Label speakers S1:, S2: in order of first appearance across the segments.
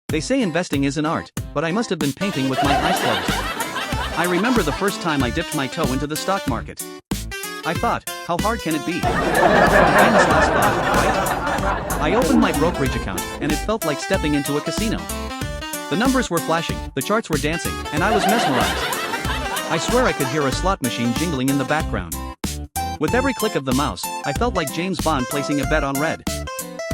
S1: They say investing is an art, but I must have been painting with my eyes closed. I remember the first time I dipped my toe into the stock market. I thought, how hard can it be? Famous last thought, right? I opened my brokerage account, and it felt like stepping into a casino. The numbers were flashing, the charts were dancing, and I was mesmerized. I swear I could hear a slot machine jingling in the background. With every click of the mouse, I felt like James Bond placing a bet on red.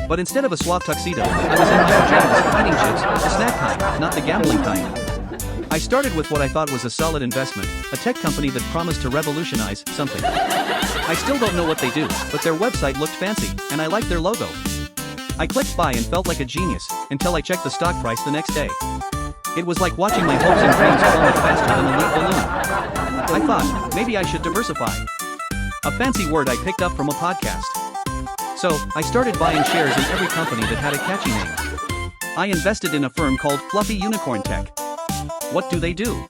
S1: But instead of a suave tuxedo, I was in my pajamas, eating chips, the snack kind, not the gambling kind. I started with what I thought was a solid investment, a tech company that promised to revolutionize something. I still don't know what they do, but their website looked fancy, and I liked their logo. I clicked buy and felt like a genius, until I checked the stock price the next day. It was like watching my hopes and dreams plummet faster than a leaf balloon. I thought, maybe I should diversify. A fancy word I picked up from a podcast. So, I started buying shares in every company that had a catchy name. I invested in a firm called Fluffy Unicorn Tech. What do they do?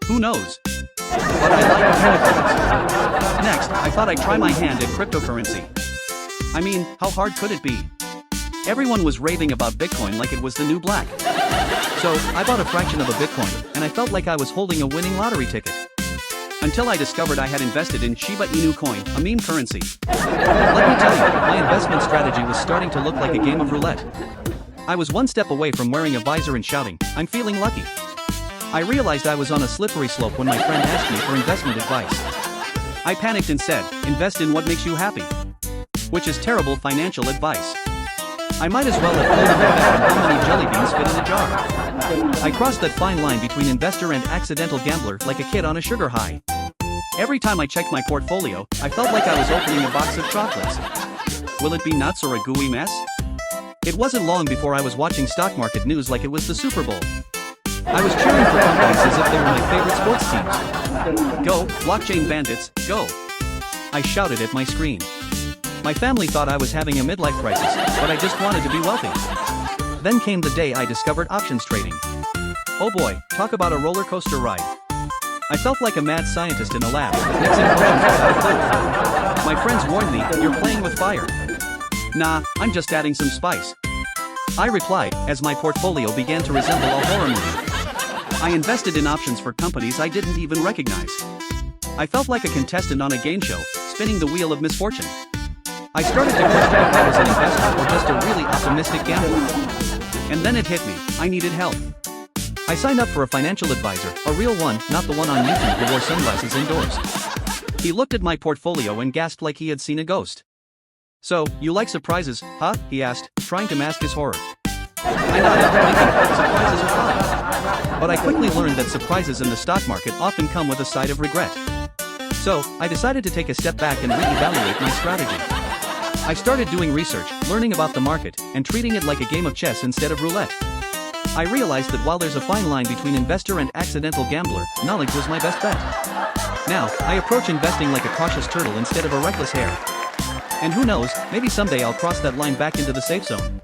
S1: Who knows? But I like unicorns. Next, I thought I'd try my hand at cryptocurrency. I mean, how hard could it be? Everyone was raving about Bitcoin like it was the new black. So, I bought a fraction of a Bitcoin, and I felt like I was holding a winning lottery ticket. Until I discovered I had invested in Shiba Inu coin, a meme currency. Let me tell you, my investment strategy was starting to look like a game of roulette. I was one step away from wearing a visor and shouting, "I'm feeling lucky." I realized I was on a slippery slope when my friend asked me for investment advice. I panicked and said, "Invest in what makes you happy." Which is terrible financial advice. I might as well have told him bet on how many jelly beans fit in a jar. I crossed that fine line between investor and accidental gambler like a kid on a sugar high. Every time I checked my portfolio, I felt like I was opening a box of chocolates. Will it be nuts or a gooey mess? It wasn't long before I was watching stock market news like it was the Super Bowl. I was cheering for companies as if they were my favorite sports teams. Go, blockchain bandits, go! I shouted at my screen. My family thought I was having a midlife crisis, but I just wanted to be wealthy. Then came the day I discovered options trading. Oh boy, talk about a roller coaster ride. I felt like a mad scientist in a lab, mixing potions without a clue. My friends warned me, "You're playing with fire." Nah, I'm just adding some spice. I replied, as my portfolio began to resemble a horror movie. I invested in options for companies I didn't even recognize. I felt like a contestant on a game show, spinning the wheel of misfortune. I started to question if I was an investor or just a really optimistic gambler. And then it hit me, I needed help. I signed up for a financial advisor, a real one, not the one on YouTube who wore sunglasses indoors. He looked at my portfolio and gasped like he had seen a ghost. "So, you like surprises, huh?" he asked, trying to mask his horror. I nodded, thinking, surprises are fun. But I quickly learned that surprises in the stock market often come with a side of regret. So, I decided to take a step back and reevaluate my strategy. I started doing research, learning about the market, and treating it like a game of chess instead of roulette. I realized that while there's a fine line between investor and accidental gambler, knowledge was my best bet. Now, I approach investing like a cautious turtle instead of a reckless hare. And who knows, maybe someday I'll cross that line back into the safe zone.